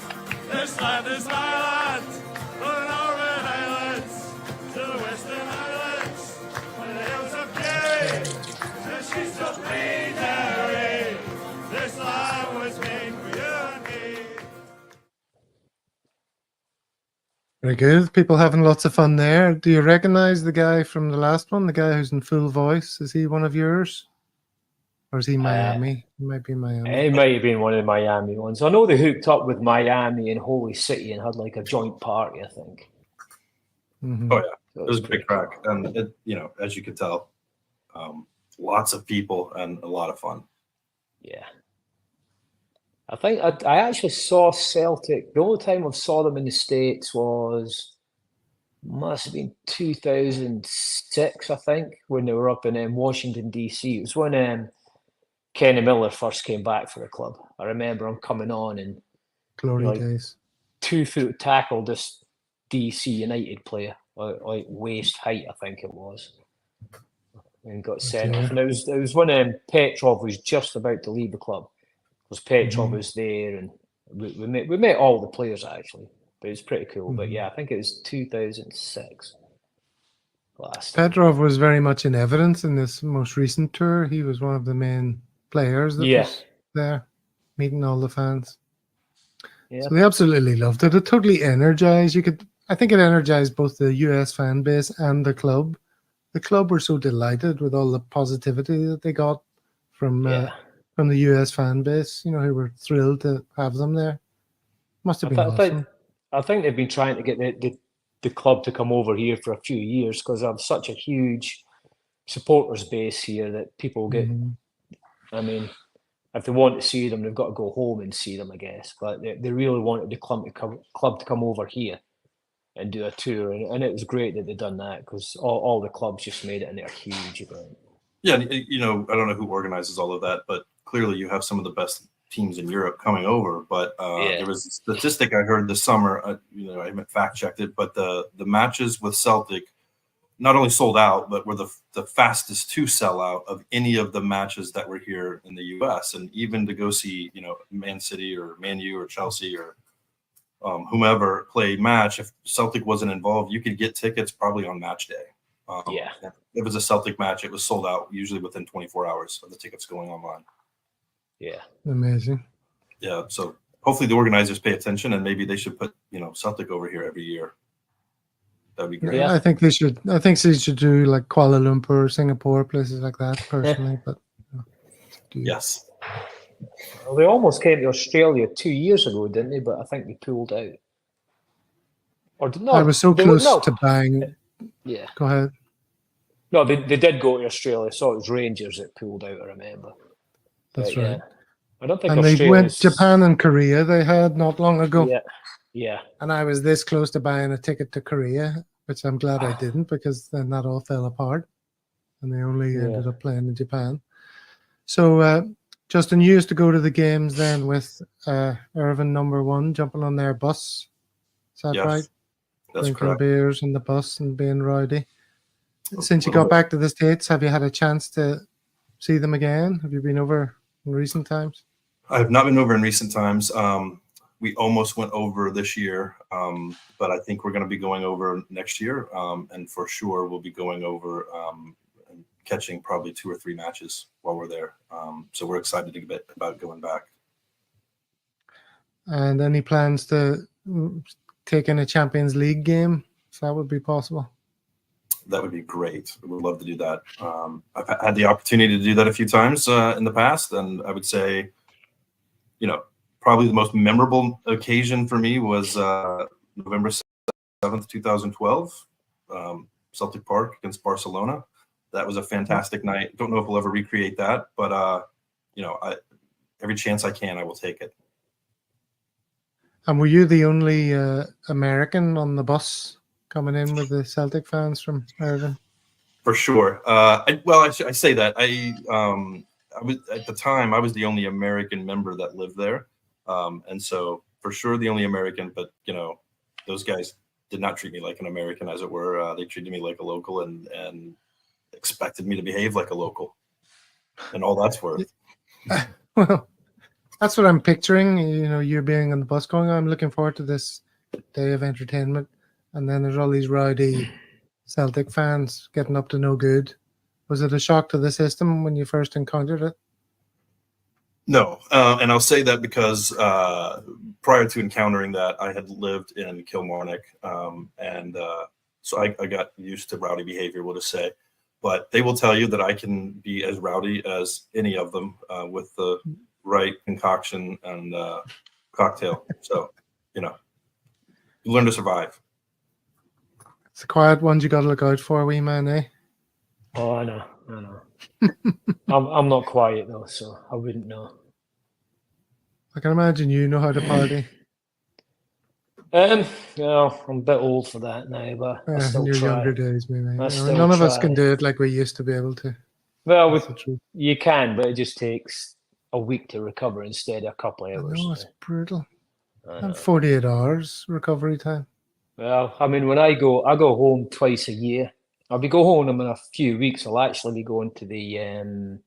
This land is my land. From the Northern Islands to the Western Islands, from the hills of Kerry to the sheets of Greenery. This land was made for you and me. Very good. People having lots of fun there. Do you recognize the guy from the last one? The guy who's in full voice? Is he one of yours? Or is he Miami? He might be Miami. It might have been one of the Miami ones. I know they hooked up with Miami and Holy City and had like a joint party, I think. Mhm. Oh yeah, it was a great crack, and it, you know, as you could tell, lots of people and a lot of fun. Yeah. I think I actually saw Celtic. The only time I saw them in the States must have been 2006, I think, when they were up in Washington, D.C. It was when Kenny Miller first came back for the club. I remember him coming on and Glory like, days. 2-foot tackle this DC United player, like waist height, I think it was, and got sent off. And it was when Petrov was just about to leave the club, because Petrov was there, and we met all the players actually. But it was pretty cool. But yeah, I think it was 2006. Last time. Petrov was very much in evidence in this most recent tour. He was one of the main players that was there, meeting all the fans. Yeah. So they absolutely loved it. It totally energized. I think it energized both the US fan base and the club. The club were so delighted with all the positivity that they got from from the US fan base, who were thrilled to have them there. Must have been awesome. I think they've been trying to get the club to come over here for a few years because I have such a huge supporters base here that people get. I mean, if they want to see them, they've got to go home and see them, I guess. But they really wanted the club to come over here and do a tour, and it was great that they done that because all the clubs just made it, and they're huge event. Yeah, I don't know who organizes all of that, but clearly you have some of the best teams in Europe coming over. But there was a statistic I heard this summer. I haven't fact checked it, but the matches with Celtic not only sold out, but were the fastest to sell out of any of the matches that were here in the U.S. And even to go see, Man City or Man U or Chelsea or whomever play match, if Celtic wasn't involved, you could get tickets probably on match day. If it was a Celtic match, it was sold out usually within 24 hours of the tickets going online. Yeah. Amazing. Yeah. So hopefully the organizers pay attention, and maybe they should put, Celtic over here every year. That'd be great. Yeah, I think they should. I think they should do like Kuala Lumpur, Singapore, places like that. Personally, but yes. Well, they almost came to Australia 2 years ago, didn't they? But I think they pulled out. Or did not? I was so close to buying. Yeah. Go ahead. No, they did go to Australia. So it was Rangers that pulled out. I remember. That's but, right. Yeah. I don't think. And they went Japan and Korea. They had not long ago. Yeah. Yeah. And I was this close to buying a ticket to Korea, which I'm glad I didn't, because then that all fell apart and they only ended up playing in Japan. So, Justin, you used to go to the games then with Irvin #1 jumping on their bus. Is that right? That's drinking correct. beers in the bus and being rowdy. Since you got back to the States, have you had a chance to see them again? Have you been over in recent times? I have not been over in recent times. We almost went over this year, but I think we're going to be going over next year. And for sure, we'll be going over and catching probably 2 or 3 matches while we're there. So we're excited about going back. And any plans to take in a Champions League game, if that would be possible? That would be great. I would love to do that. I've had the opportunity to do that a few times in the past, and I would say, probably the most memorable occasion for me was November 7th, 2012, Celtic Park against Barcelona. That was a fantastic night. Don't know if we'll ever recreate that, but every chance I can, I will take it. And were you the only American on the bus coming in with the Celtic fans from Irvine? For sure. I say that. I was at the time I was the only American member that lived there. And so for sure the only American, but those guys did not treat me like an American, as it were. They treated me like a local and expected me to behave like a local, and all that's worth. Well, that's what I'm picturing. You being on the bus going, I'm looking forward to this day of entertainment. And then there's all these rowdy Celtic fans getting up to no good. Was it a shock to the system when you first encountered it? No, and I'll say that because prior to encountering that, I had lived in Kilmarnock, and so I got used to rowdy behavior, we'll just say. But they will tell you that I can be as rowdy as any of them with the right concoction and cocktail. So, you learn to survive. It's the quiet ones you got to look out for, wee man, eh? Oh, I know. I'm not quiet though, so I wouldn't know. I can imagine you know how to party. I'm a bit old for that now, but I still in your try. younger days, maybe. None of us can do it like we used to be able to. Well, you can, but it just takes a week to recover instead of a couple of hours. I know, it's brutal. And 48 hours recovery time. Well, I mean, when I go home twice a year. I'll be going home in a few weeks. I'll actually be going to the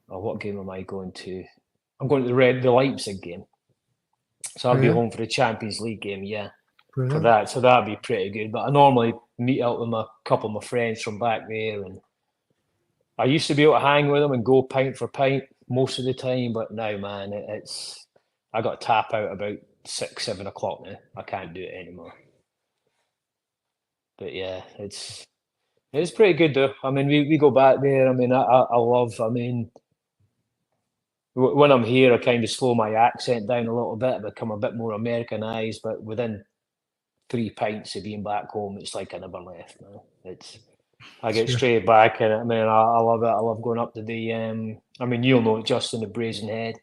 what game am I going to? I'm going to the Leipzig game. So I'll be home for the Champions League game, Brilliant. For that. So that'll be pretty good. But I normally meet up with a couple of my friends from back there, and I used to be able to hang with them and go pint for pint most of the time. But now, man, I got to tap out about 6, 7 o'clock now. I can't do it anymore. But yeah, it's pretty good though. I mean, we go back there. I mean, I love. I mean, when I'm here, I kind of slow my accent down a little bit, I become a bit more Americanized. But within 3 pints of being back home, it's like I never left. Now I get Sure. straight back, and I mean, I love it. I love going up to the. I mean, you'll know it, just in the Brazen Head,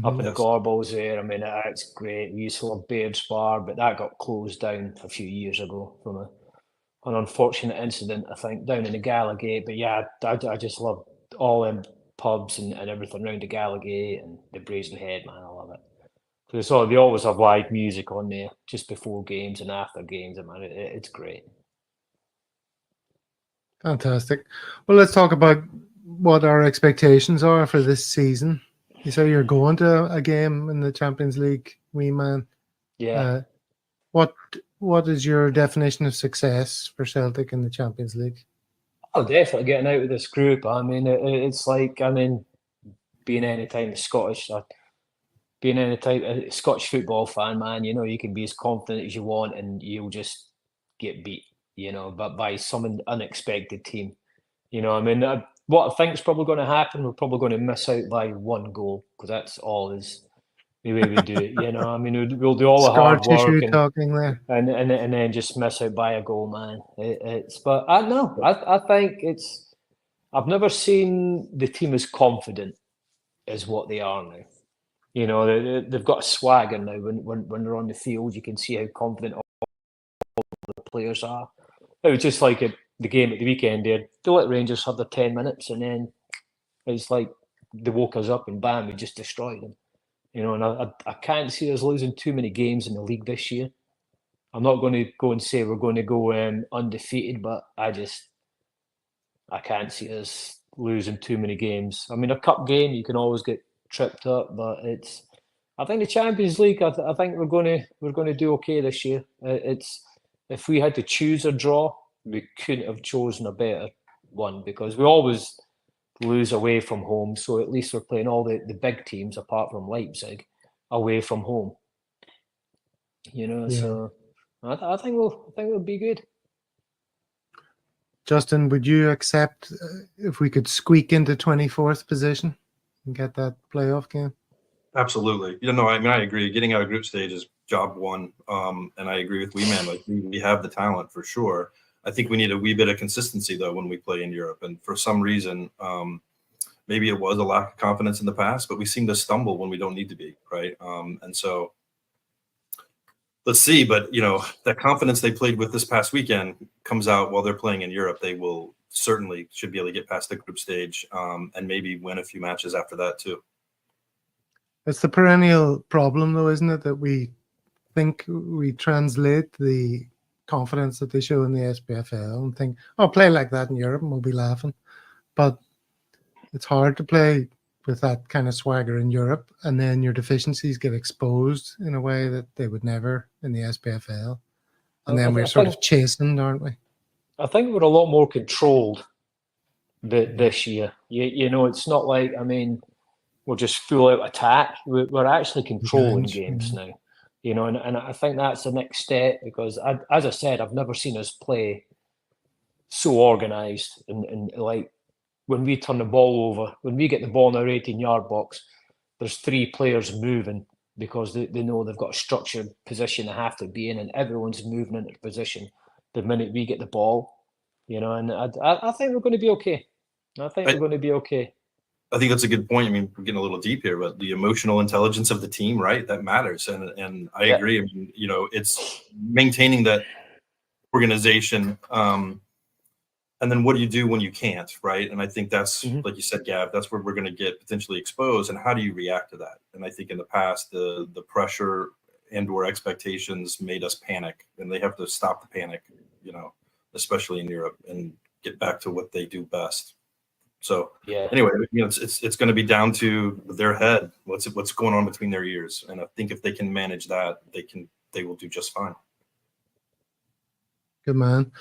up in the Yes. Gorbals there. I mean, it's great. We used to love Baird's Bar, but that got closed down a few years ago from an unfortunate incident, I think, down in the Gallagate. But yeah, I just love all them pubs and everything around the Gallagate and the Brazen Head, man. I love it. So they always have live music on there just before games and after games. I mean, it's great. Fantastic. Well, let's talk about what our expectations are for this season. You say you're going to a game in the Champions League, wee man. Yeah. What is your definition of success for Celtic in the Champions League? Oh, definitely getting out of this group. I mean, it's like, I mean, being any time a Scottish football fan, man, you know, you can be as confident as you want and you'll just get beat, you know, but by some unexpected team. You know, I mean, what I think is probably going to happen, we're probably going to miss out by 1 goal, because that's all is the way we do it. You know, I mean, we'll do all the Scar hard work tissue talking there. and then just miss out by a goal, man. But I know, I think I've never seen the team as confident as what they are now. You know, they've got a swagger now. When they're on the field, you can see how confident all the players are. It was just like the game at the weekend there. They let Rangers have their 10 minutes, and then it's like they woke us up and bam, we just destroyed them. You know, and I can't see us losing too many games in the league this year. I'm not going to go and say we're going to go undefeated, but I can't see us losing too many games. I mean, a cup game, you can always get tripped up, but I think the Champions League, I think we're going to do okay this year. If we had to choose a draw, we couldn't have chosen a better one, because we always lose away from home. So at least we're playing all the big teams apart from Leipzig away from home. You know, Yeah. so I think we'll be good. Justin, would you accept if we could squeak into 24th position and get that playoff game? Absolutely. You know, I mean, I agree. Getting out of group stage is job one. And I agree with Weeman. Like, we have the talent for sure. I think we need a wee bit of consistency, though, when we play in Europe. And for some reason, maybe it was a lack of confidence in the past, but we seem to stumble when we don't need to be, right? And so let's see. But, you know, that confidence they played with this past weekend comes out while they're playing in Europe. They will should be able to get past the group stage and maybe win a few matches after that, too. It's the perennial problem, though, isn't it, that we think we translate the confidence that they show in the SPFL and think, oh, play like that in Europe and we'll be laughing. But it's hard to play with that kind of swagger in Europe, and then your deficiencies get exposed in a way that they would never in the SPFL. And then we're sort of chastened, aren't we? I think we're a lot more controlled this year. You know, it's not like, I mean, we're just full out attack. We're actually controlling games now. You know, and I think that's the next step, because as I said, I've never seen us play so organised and like when we turn the ball over, when we get the ball in our 18-yard box, there's 3 players moving because they know they've got a structured position they have to be in, and everyone's moving into position the minute we get the ball. You know, and I think we're going to be okay. I think we're going to be okay. I think that's a good point. I mean, we're getting a little deep here, but the emotional intelligence of the team, right? That matters. And I agree. I mean, you know, it's maintaining that organization. And then what do you do when you can't, right? And I think that's, like you said, Gav, that's where we're going to get potentially exposed. And how do you react to that? And I think in the past, the pressure and or expectations made us panic, and they have to stop the panic, you know, especially in Europe, and get back to what they do best. So anyway, you know, it's going to be down to their head. What's going on between their ears, and I think if they can manage that, they will do just fine. Good man.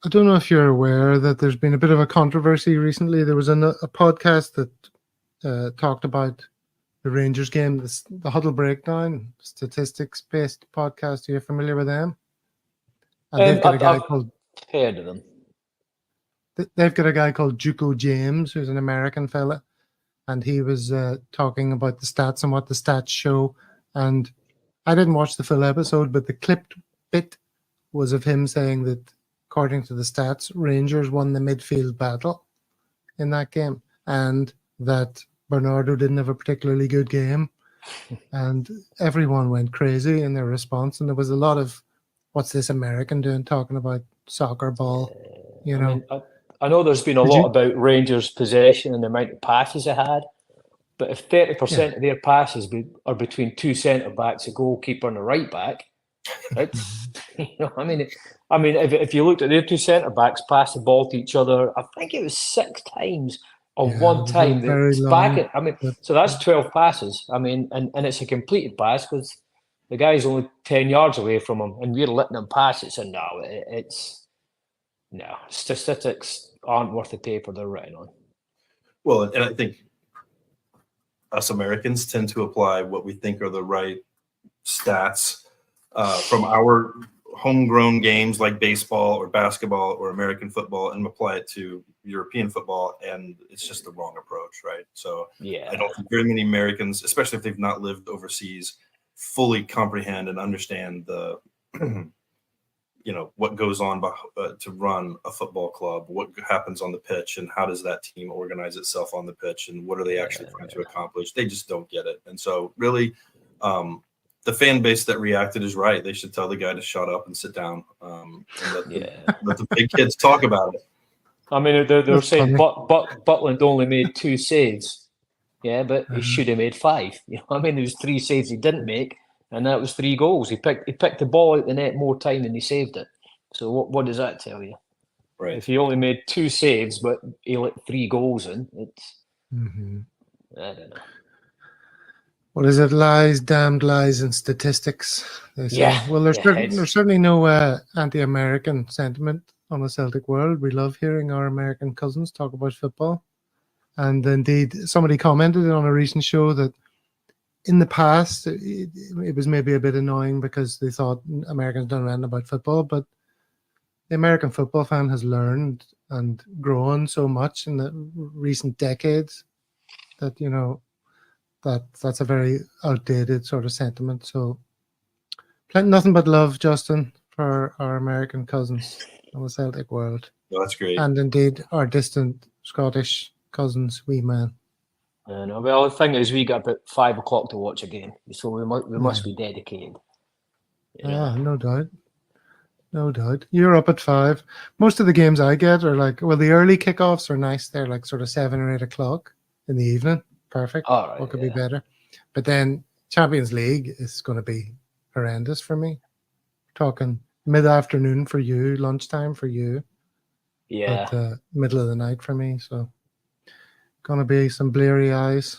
I don't know if you're aware that there's been a bit of a controversy recently. There was a podcast that talked about the Rangers game, the Huddle Breakdown, statistics-based podcast. Are you familiar with them? And they've got a guy called. Heard of them. They've got a guy called Juco James, who's an American fella, and he was talking about the stats and what the stats show. And I didn't watch the full episode, but the clipped bit was of him saying that, according to the stats, Rangers won the midfield battle in that game, and that Bernardo didn't have a particularly good game. And everyone went crazy in their response. And there was a lot of, what's this American doing, talking about soccer ball, you know. mean, I know there's been a lot about Rangers' possession and the amount of passes they had, but if 30% of their passes are between two centre-backs, a goalkeeper and a right-back, it's, you know, I mean, if you looked at their two centre-backs pass the ball to each other, I think it was 6 times on one time. So that's 12 passes. I mean, and it's a completed pass because the guy's only 10 yards away from him, and we're letting him pass it. So no, statistics aren't worth the paper they're written on. Well, and I think us Americans tend to apply what we think are the right stats from our homegrown games like baseball or basketball or American football and apply it to European football, and it's just the wrong approach, right? So I don't think very many Americans, especially if they've not lived overseas, fully comprehend and understand the you know, what goes on to run a football club, what happens on the pitch, and how does that team organize itself on the pitch, and what are they actually trying to accomplish? They just don't get it. And so really, the fan base that reacted is right. They should tell the guy to shut up and sit down, and let the big kids talk about it. I mean, they're saying Butland only made 2 saves. Yeah, but he should have made 5. You know, I mean, there was 3 saves he didn't make, and that was 3 goals. He picked the ball out the net more time than he saved it. So what does that tell you? Right. If he only made 2 saves, but he let 3 goals in, it's I don't know. What is it? Lies, damned lies, and statistics. They say. Yeah. Well, there's certainly no anti-American sentiment on the Celtic world. We love hearing our American cousins talk about football. And indeed, somebody commented on a recent show that in the past, it was maybe a bit annoying because they thought Americans don't know anything about football, but the American football fan has learned and grown so much in the recent decades that, you know, that's a very outdated sort of sentiment. So nothing but love, Justin, for our American cousins on the Celtic world. Well, that's great. And indeed, our distant Scottish cousins, wee man. Well, the thing is, we got about 5 o'clock to watch a game, so we must be dedicated. Yeah, no doubt. No doubt. You're up at 5. Most of the games I get are like, well, the early kickoffs are nice. They're like sort of 7 or 8 o'clock in the evening. Perfect. All right, what could be better? But then Champions League is going to be horrendous for me. Talking mid-afternoon for you, lunchtime for you. Yeah. But middle of the night for me. So going to be some bleary eyes.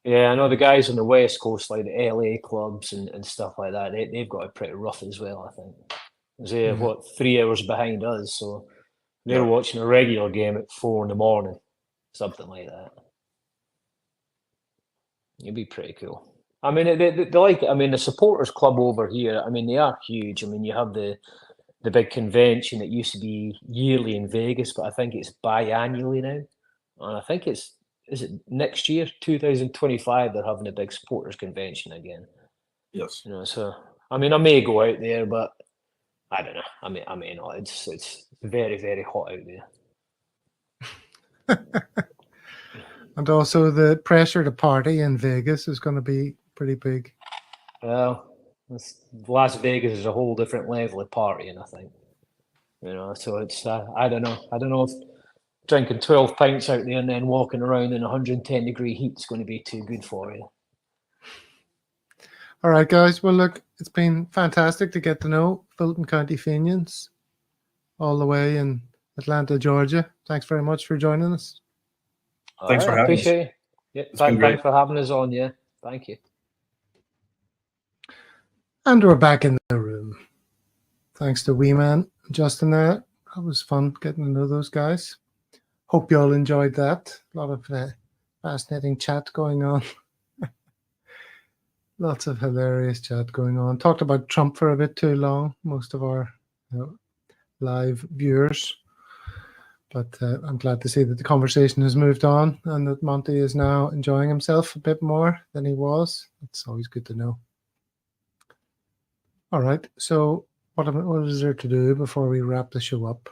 Yeah, I know the guys on the West Coast, like the LA clubs and stuff like that, they've got it pretty rough as well, I think. They're, 3 hours behind us, so they're watching a regular game at 4 a.m, something like that. It'd be pretty cool. I mean, they like it. I mean, the supporters club over here, I mean, they are huge. I mean, you have the big convention that used to be yearly in Vegas, but I think it's biannually now. And I think is it next year, 2025, they're having a big supporters convention again. Yes. You know, so I mean, I may go out there, but I don't know. I may not. It's very, very hot out there. And also the pressure to party in Vegas is going to be pretty big. Well, Las Vegas is a whole different level of partying, I think. You know, so it's I don't know. I don't know if drinking 12 pints out there and then walking around in 110-degree heat is going to be too good for you. All right, guys. Well, look, it's been fantastic to get to know Fulton County Fenians all the way in Atlanta, Georgia. Thanks very much for joining us. Thanks for having us. Appreciate it. Yeah, thanks for having us on. Yeah, thank you. And we're back in the room. Thanks to Wee Man and Justin there. That was fun getting to know those guys. Hope you all enjoyed that. A lot of fascinating chat going on. Lots of hilarious chat going on. Talked about Trump for a bit too long, most of our live viewers. But I'm glad to see that the conversation has moved on and that Monty is now enjoying himself a bit more than he was. It's always good to know. All right, so what is there to do before we wrap the show up?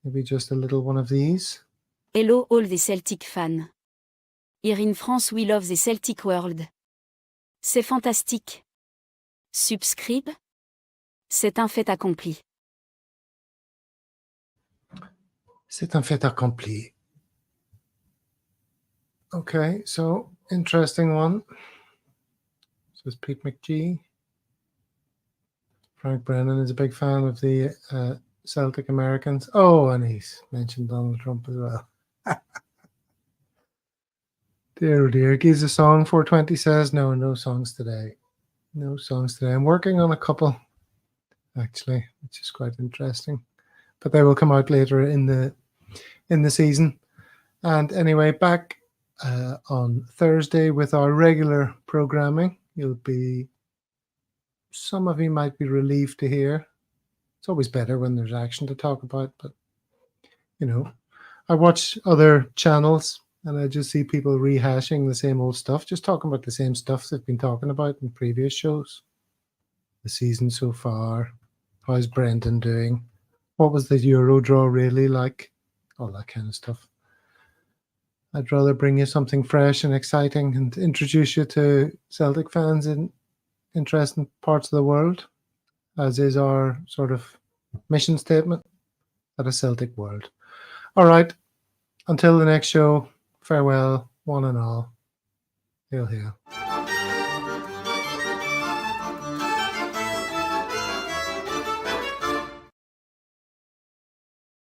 Maybe just a little one of these. Hello all the Celtic fans. Here in France we love the Celtic world. C'est fantastique. Subscribe. C'est un fait accompli. C'est un fait accompli. Okay, so interesting one. This is Pete McGee. Frank Brennan is a big fan of the Celtic Americans. Oh, and he's mentioned Donald Trump as well. Dear, oh dear. Gives a song. 420 says, no songs today. No songs today. I'm working on a couple, actually, which is quite interesting. But they will come out later in the season. And anyway, back on Thursday with our regular programming. Some of you might be relieved to hear. It's always better when there's action to talk about, but I watch other channels and I just see people rehashing the same old stuff, just talking about the same stuff they've been talking about in previous shows. The season so far, how's Brendan doing? What was the Euro draw really like? All that kind of stuff. I'd rather bring you something fresh and exciting and introduce you to Celtic fans in interesting parts of the world, as is our sort of mission statement at a Celtic world. All right, until the next show, farewell, one and all. Hail, hail.